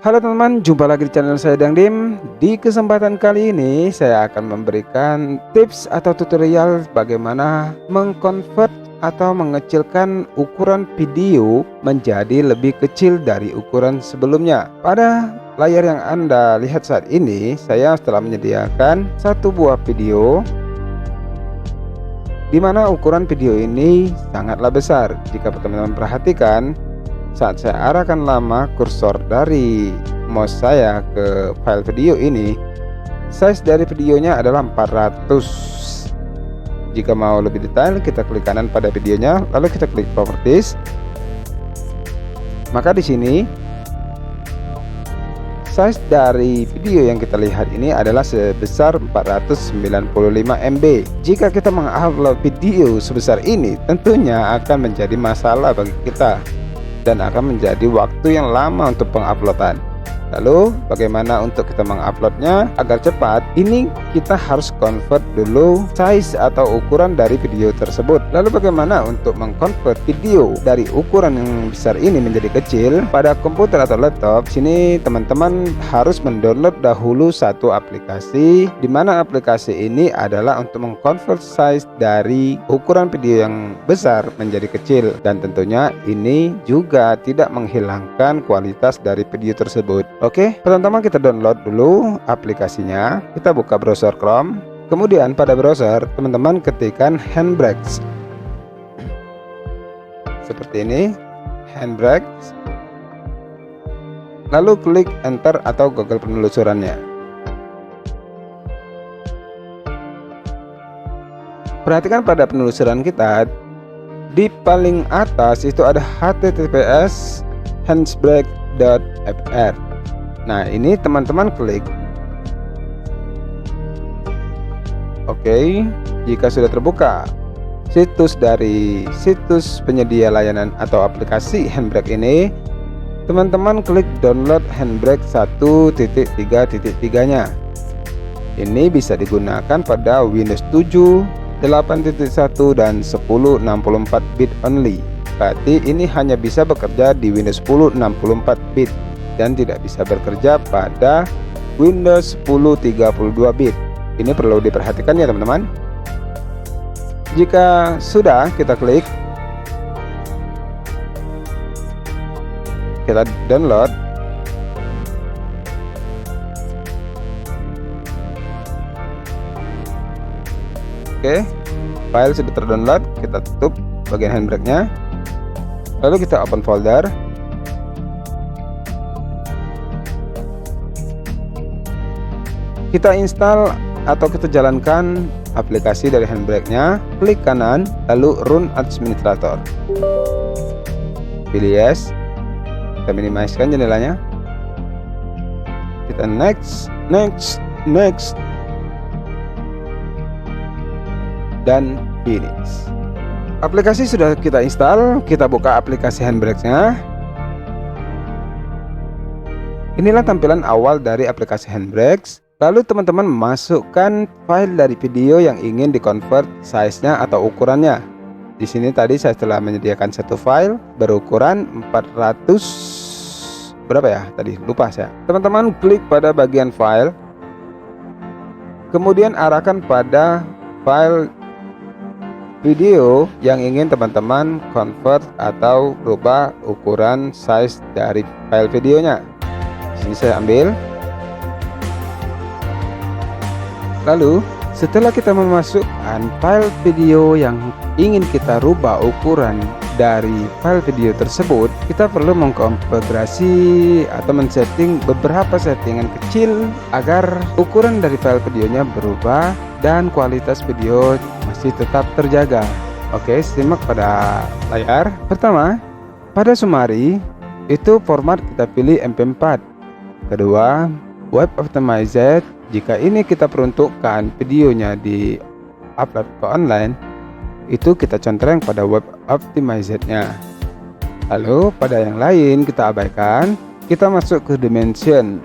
Halo teman-teman, jumpa lagi di channel saya Dangdim. Di kesempatan kali ini saya akan memberikan tips atau tutorial bagaimana mengkonvert atau mengecilkan ukuran video menjadi lebih kecil dari ukuran sebelumnya. Pada layar yang Anda lihat saat ini, saya telah menyediakan satu buah video di mana ukuran video ini sangatlah besar. Jika teman-teman perhatikan, saat saya arahkan lama kursor dari mouse saya ke file video ini, size dari videonya adalah 400. Jika mau lebih detail, kita klik kanan pada videonya, lalu kita klik properties. Maka di sini size dari video yang kita lihat ini adalah sebesar 495 MB. Jika kita mengupload video sebesar ini, tentunya akan menjadi masalah bagi kita dan akan menjadi waktu yang lama untuk penguploadan. Lalu bagaimana untuk kita menguploadnya agar cepat? Ini kita harus convert dulu size atau ukuran dari video tersebut. Lalu bagaimana untuk mengkonvert video dari ukuran yang besar ini menjadi kecil pada komputer atau laptop? Sini teman-teman harus mendownload dahulu satu aplikasi, di mana aplikasi ini adalah untuk mengkonvert size dari ukuran video yang besar menjadi kecil, dan tentunya ini juga tidak menghilangkan kualitas dari video tersebut. Oke, pertama kita download dulu aplikasinya. Kita buka browser Chrome. Kemudian pada browser teman-teman ketikkan Handbrake. Seperti ini, Handbrake. Lalu klik enter atau Google penelusurannya. Perhatikan pada penelusuran kita, di paling atas itu ada https handbrake.fr. Nah, ini teman-teman klik. Oke, jika sudah terbuka situs dari situs penyedia layanan atau aplikasi Handbrake ini, teman-teman klik download Handbrake 1.3.3-nya. Ini bisa digunakan pada Windows 7, 8.1 dan 10 64 bit only. Berarti ini hanya bisa bekerja di Windows 10 64 bit dan tidak bisa bekerja pada Windows 10 32 bit. Ini perlu diperhatikan ya teman-teman. Jika sudah, kita klik, kita download. Oke, file sudah terdownload. Kita tutup bagian Handbrake-nya, lalu kita open folder. Kita install atau kita jalankan aplikasi dari Handbrake-nya. Klik kanan, lalu run administrator. Pilih yes. Kita minimizekan jendelanya. Kita next, dan finish. Aplikasi sudah kita install. Kita buka aplikasi Handbrake-nya. Inilah tampilan awal dari aplikasi Handbrake. Lalu teman-teman masukkan file dari video yang ingin dikonvert size-nya atau ukurannya. Di sini tadi saya telah menyediakan satu file berukuran 400 berapa ya tadi, lupa saya. Teman-teman klik pada bagian file, kemudian arahkan pada file video yang ingin teman-teman convert atau rubah ukuran size dari file videonya. Di sini saya ambil. Lalu setelah kita memasukkan file video yang ingin kita rubah ukuran dari file video tersebut, kita perlu mengkonfigurasi atau men-setting beberapa settingan kecil agar ukuran dari file videonya berubah dan kualitas video masih tetap terjaga. Oke, simak pada layar. Pertama, pada summary itu format kita pilih MP4. Kedua, web optimized. Jika ini kita peruntukkan videonya di upload ke online, itu kita contreng pada web optimized-nya. Lalu pada yang lain kita abaikan, kita masuk ke dimension.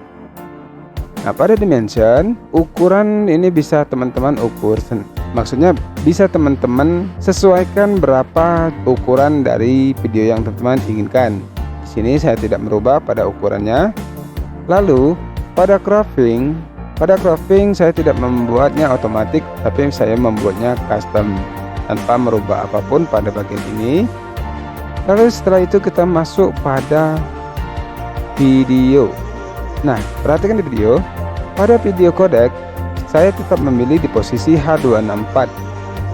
Nah, pada dimension, ukuran ini bisa teman-teman ukur, maksudnya bisa teman-teman sesuaikan berapa ukuran dari video yang teman-teman inginkan. Di sini saya tidak merubah pada ukurannya. Lalu pada cropping saya tidak membuatnya otomatis, tapi saya membuatnya custom tanpa merubah apapun pada bagian ini. Lalu setelah itu kita masuk pada video. Nah, perhatikan di video. Pada video codec saya tetap memilih di posisi H264.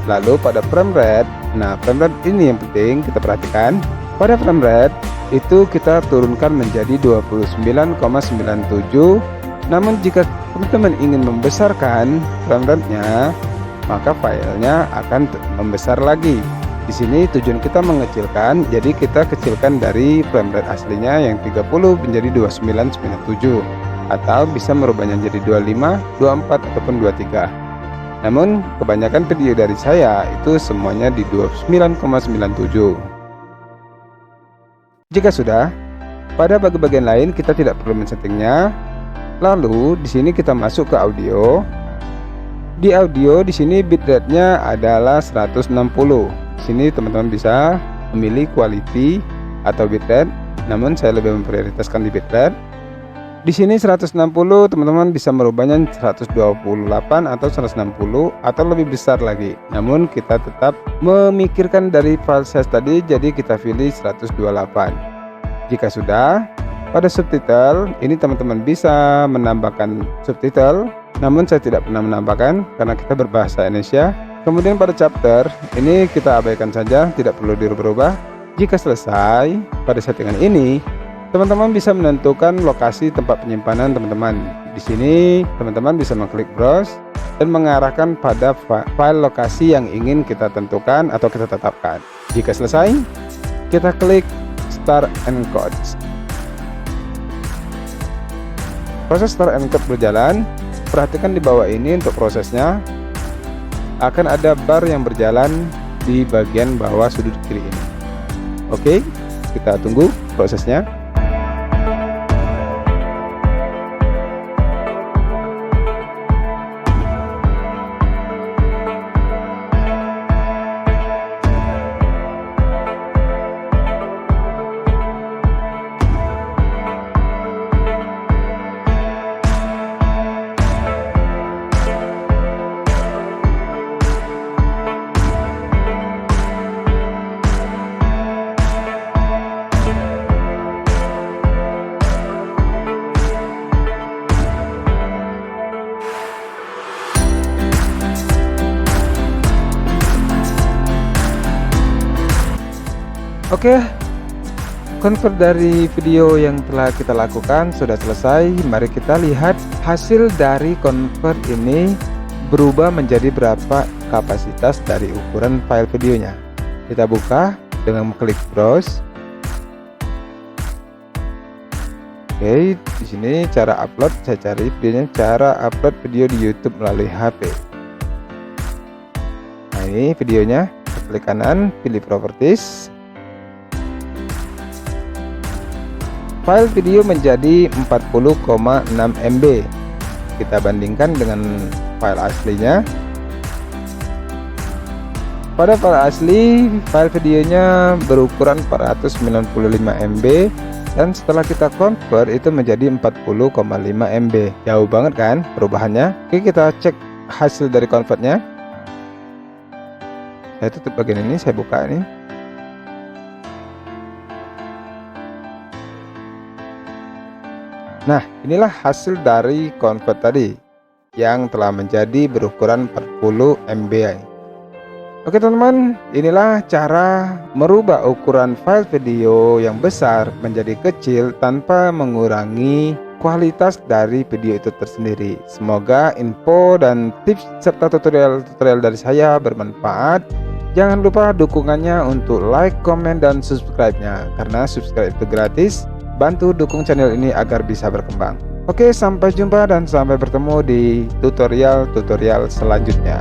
Lalu pada frame rate, nah frame rate ini yang penting kita perhatikan. Pada frame rate itu kita turunkan menjadi 29,97. Namun jika teman-teman ingin membesarkan frame rate-nya, maka filenya akan membesar lagi. Di sini tujuan kita mengecilkan, jadi kita kecilkan dari frame rate aslinya yang 30 menjadi 2997, atau bisa merubahnya jadi 25, 24 ataupun 23. Namun kebanyakan video dari saya itu semuanya di 29,97. Jika sudah, pada bagian lain kita tidak perlu men-settingnya. Lalu di sini kita masuk ke audio. Di audio di sini bitrate-nya adalah 160. Di sini teman-teman bisa memilih quality atau bitrate, namun saya lebih memprioritaskan di bitrate. Di sini 160, teman-teman bisa merubahnya 128 atau 160 atau lebih besar lagi. Namun kita tetap memikirkan dari file size tadi, jadi kita pilih 128. Jika sudah, pada subtitle ini teman-teman bisa menambahkan subtitle, namun saya tidak pernah menambahkan karena kita berbahasa Indonesia. Kemudian pada chapter ini kita abaikan saja, tidak perlu dirubah-rubah. Jika selesai pada settingan ini, teman-teman bisa menentukan lokasi tempat penyimpanan teman-teman. Di sini teman-teman bisa mengklik browse dan mengarahkan pada file lokasi yang ingin kita tentukan atau kita tetapkan. Jika selesai, kita klik Start Encode. Proses Start Encode berjalan. Perhatikan di bawah ini untuk prosesnya akan ada bar yang berjalan di bagian bawah sudut kiri ini. Oke, kita tunggu prosesnya. Oke, convert dari video yang telah kita lakukan sudah selesai. Mari kita lihat hasil dari convert ini berubah menjadi berapa kapasitas dari ukuran file videonya. Kita buka dengan klik browse. Oke, di sini cara upload, saya cari videonya cara upload video di YouTube melalui HP. Nah, ini videonya, klik kanan, pilih properties. File video menjadi 40,6 MB. Kita bandingkan dengan file aslinya. Pada file asli, file videonya berukuran 495 MB, dan setelah kita convert itu menjadi 40,5 MB. Jauh banget kan perubahannya? Oke, kita cek hasil dari convertnya. Saya tutup bagian ini, saya buka ini. Nah, inilah hasil dari convert tadi yang telah menjadi berukuran 40 MB. Oke teman-teman, inilah cara merubah ukuran file video yang besar menjadi kecil tanpa mengurangi kualitas dari video itu tersendiri. Semoga info dan tips serta tutorial dari saya bermanfaat. Jangan lupa dukungannya untuk like, komen, dan subscribe-nya, karena subscribe itu gratis. Bantu dukung channel ini agar bisa berkembang. Oke, sampai jumpa dan sampai bertemu di tutorial-tutorial selanjutnya.